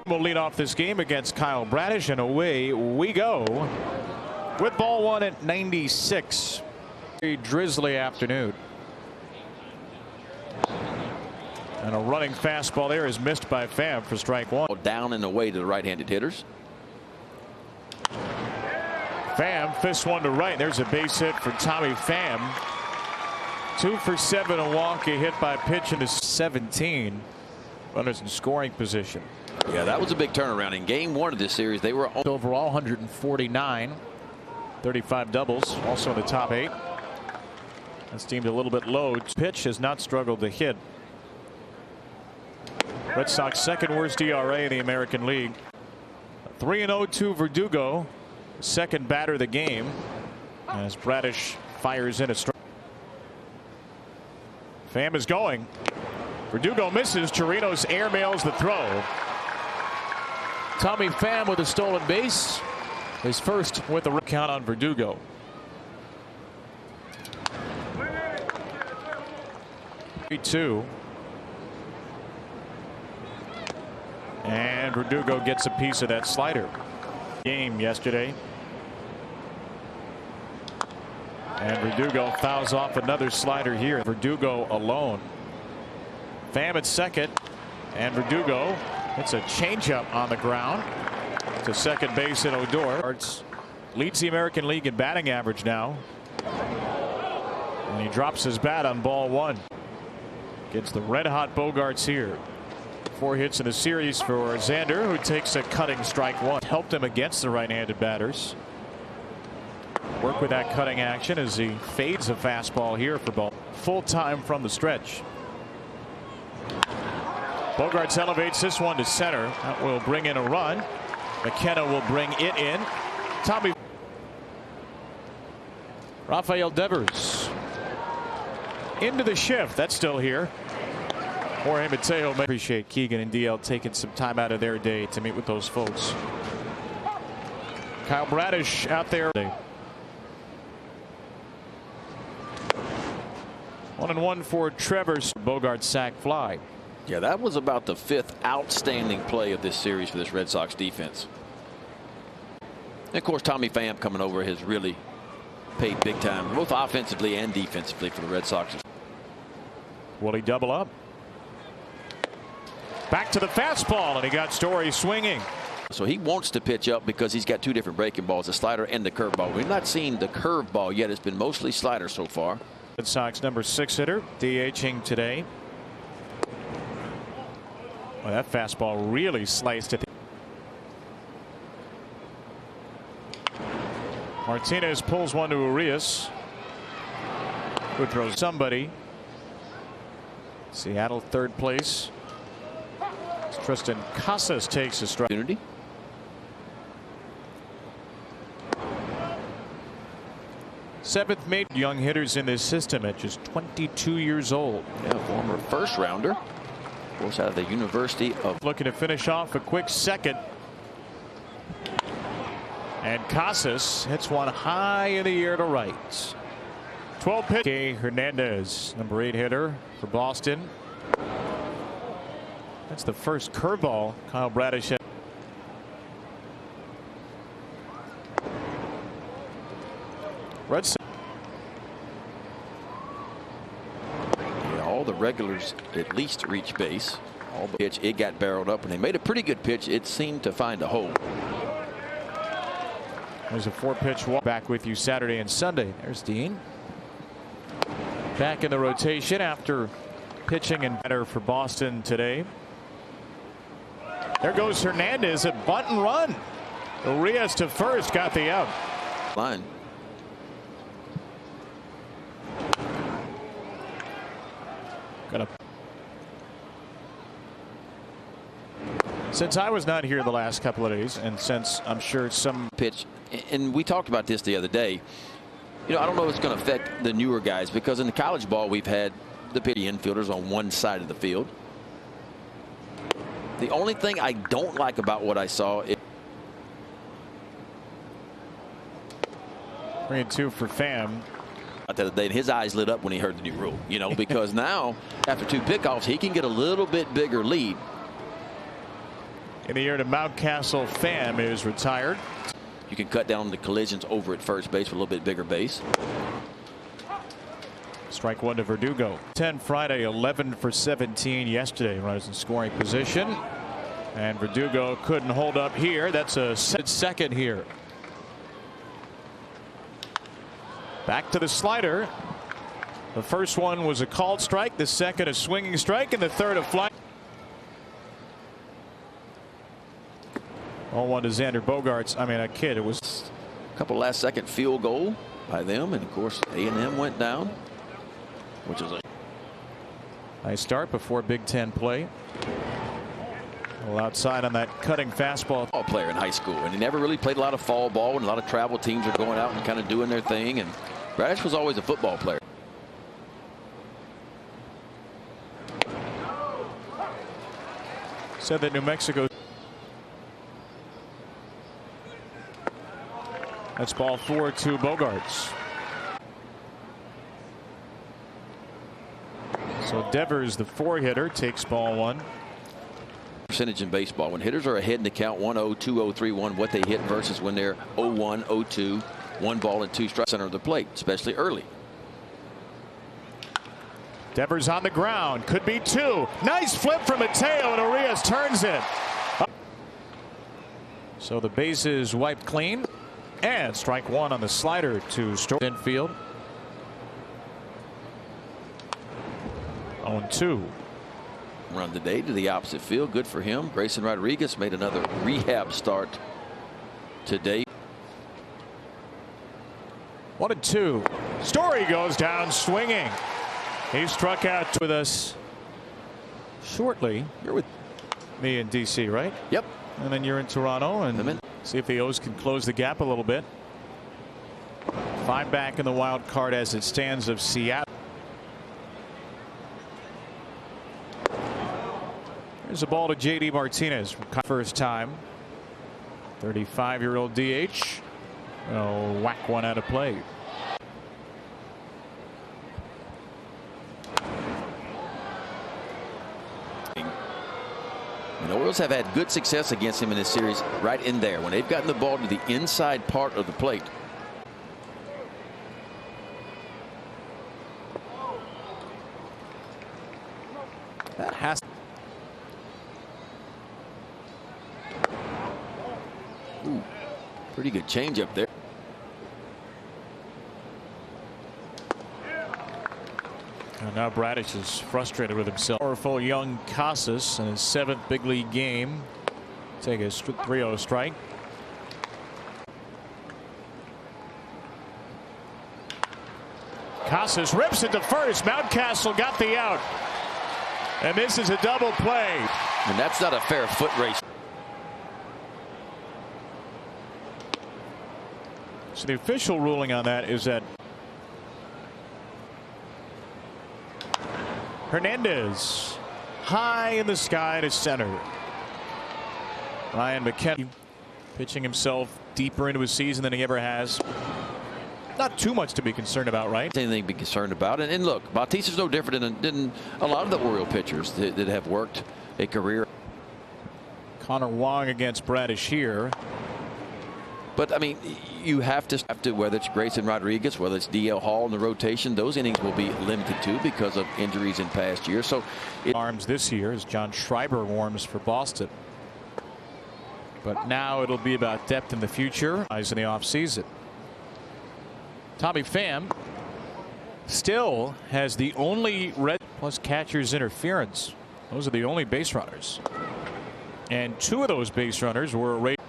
Will lead off this game against Kyle Bradish, and away we go with ball one at 96. A drizzly afternoon. And a running fastball there is missed by Pham for strike one. Down and away to the right-handed hitters. Pham fists one to right. There's a base hit for Tommy Pham. 2 for 7, a walk, a hit by pitch into 17. Runners in scoring position. Yeah, that was a big turnaround. In game one of this series, they were overall 149, 35 doubles, also in the top 8. That's deemed a little bit low. Pitch has not struggled to hit. Red Sox second worst ERA in the American League. 3-0 to Verdugo, second batter of the game, as Bradish fires in a strike. Pham is going. Verdugo misses. Chirinos airmails the throw. Tommy Pham with a stolen base. His first with a count on Verdugo. Two. And Verdugo gets a piece of that slider. Game yesterday. And Verdugo fouls off another slider here. Verdugo alone. Pham at second. And Verdugo hits a changeup on the ground to second base in Odor. Leads the American League in batting average now. And he drops his bat on ball one. Gets the red hot Bogarts here. 4 hits in a series for Xander, who takes a cutting strike one. Helped him against the right-handed batters. Work with that cutting action as he fades a fastball here for ball. Full time from the stretch. Bogarts elevates this one to center. That will bring in a run. McKenna will bring it in. Tommy. Rafael Devers into the shift. That's still here. Jorge Mateo. Appreciate Keegan and DL taking some time out of their day to meet with those folks. Kyle Bradish out there. 1-1 for Trevor's Bogart sack fly. Yeah, that was about the 5th outstanding play of this series for this Red Sox defense. And of course, Tommy Pham coming over has really paid big time, both offensively and defensively, for the Red Sox. Will he double up? Back to the fastball, and he got Story swinging. So he wants to pitch up because he's got 2 different breaking balls, the slider and the curveball. We've not seen the curveball yet. It's been mostly slider so far. Red Sox number 6 hitter, DHing today. Well, that fastball really sliced it. Martinez pulls one to Urias, who throws somebody. Seattle third place. Tristan Casas takes a strike. 7th made young hitters in this system at just 22 years old. Yeah, former first rounder. Of course, out of the University of. Looking to finish off a quick second. And Casas hits one high in the air to right. 12 pitch. Okay, Hernandez, number 8 hitter for Boston. That's the first curveball Kyle Bradish had. Red Sox. Yeah, all the regulars at least reach base. All the pitch, it got barreled up, and they made a pretty good pitch. It seemed to find a hole. There's a 4-pitch walk. Back with you Saturday and Sunday. There's Dean. Back in the rotation after pitching and better for Boston today. There goes Hernandez, a bunt and run. Urias to first, got the out. Line. Since I was not here the last couple of days, and since I'm sure some pitch, and we talked about this the other day, you know, I don't know if it's going to affect the newer guys, because in the college ball we've had the pitching infielders on one side of the field. The only thing I don't like about what I saw is 3-2 for Pham. The other day, and his eyes lit up when he heard the new rule, you know, because now after 2 pickoffs he can get a little bit bigger lead. in the year to Mountcastle. Pham is retired. You can cut down the collisions over at first base with a little bit bigger base. Strike one to Verdugo. 10 Friday, 11 for 17 yesterday. Runners in scoring position. And Verdugo couldn't hold up here. That's a second here. Back to the slider. The first one was a called strike. The second a swinging strike. And the third a fly. 0-1 to Xander Bogaerts. I mean, a kid. It was a couple last second field goal by them. And of course, A&M went down, which is a nice start before Big Ten play. A little outside on that cutting fastball. Ball player in high school, and he never really played a lot of fall ball, and a lot of travel teams are going out and kind of doing their thing. And Bradish was always a football player. Said that New Mexico. That's ball 4 to Bogaerts. So Devers, the 4-hitter, takes ball 1. Percentage in baseball, when hitters are ahead in the count 1-0, 2-0, 3-1, what they hit versus when they're 0-1, 0-2, 1 ball and 2 strikes center of the plate, especially early. Devers on the ground, could be 2. Nice flip from Mateo, and Arias turns it. So the base is wiped clean, and strike 1 on the slider to infield. 0-2. Run today to the opposite field. Good for him. Grayson Rodriguez made another rehab start today. 1-2. Story goes down swinging. He struck out with us shortly. You're with me in DC, right? Yep. And then you're in Toronto, and see if the O's can close the gap a little bit. 5 back in the wild card as it stands of Seattle. There's a ball to J.D. Martinez. First time. 35-year-old DH. Oh, whack one out of play. The Orioles have had good success against him in this series right in there when they've gotten the ball to the inside part of the plate. That has pretty good changeup there. And now Bradish is frustrated with himself. Powerful young Casas in his 7th big league game. Take a 3-0 strike. Casas rips it to first. Mountcastle got the out. And this is a double play. And that's not a fair foot race. So the official ruling on that is that Hernandez high in the sky to center. Ryan McKenna pitching himself deeper into his season than he ever has. Not too much to be concerned about, right? Anything to be concerned about. And look, Bautista's no different than a lot of the Oriole pitchers that have worked a career. Connor Wong against Bradish here. But I mean, you have to, whether it's Grayson Rodriguez, whether it's DL Hall in the rotation, those innings will be limited to because of injuries in past years. So arms this year as John Schreiber warms for Boston. But now it'll be about depth in the future, eyes in the offseason. Tommy Pham still has the only red plus catcher's interference. Those are the only base runners. And 2 of those base runners were erased.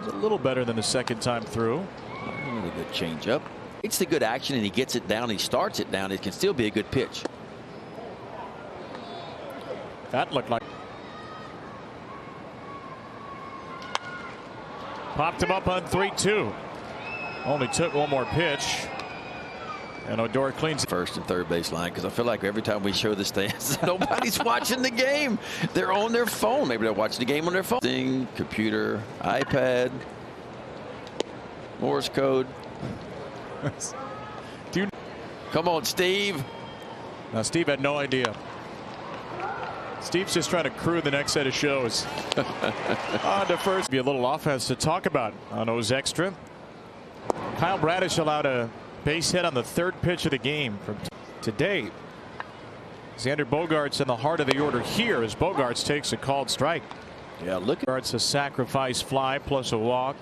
A little better than the second time through. Really good changeup. It's the good action, and he gets it down. He starts it down. It can still be a good pitch. That looked like. Popped him up on 3-2. Only took one more pitch. And Odor cleans first and third base line, because I feel like every time we show the stands, nobody's watching the game. They're on their phone. Maybe they're watching the game on their phone. Computer, iPad, Morse code. Come on, Steve. Now, Steve had no idea. Steve's just trying to crew the next set of shows. On to first. Be a little offense to talk about on those extra. Kyle Bradish allowed a base hit on the third pitch of the game from today. Xander Bogaerts in the heart of the order here as Bogaerts takes a called strike. Yeah, look at Bogaerts a sacrifice fly plus a walk.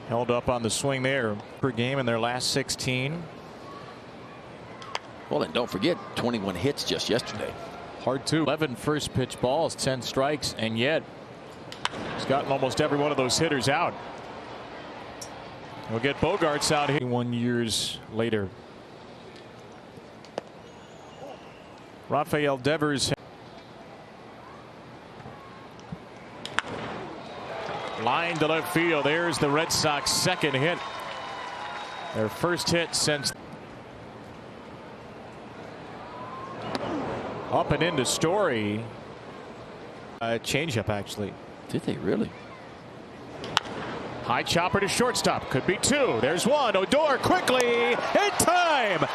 Held up on the swing there per game in their last 16. Well, and don't forget 21 hits just yesterday. Hard to 11 first pitch balls, 10 strikes, and yet he's gotten almost every one of those hitters out. We'll get Bogaerts out here 1 years later. Rafael Devers. Line to left field. There's the Red Sox second hit. Their first hit since. Up and into Story. Changeup actually. Did they really? High chopper to shortstop. Could be two. There's one. Odor quickly in time.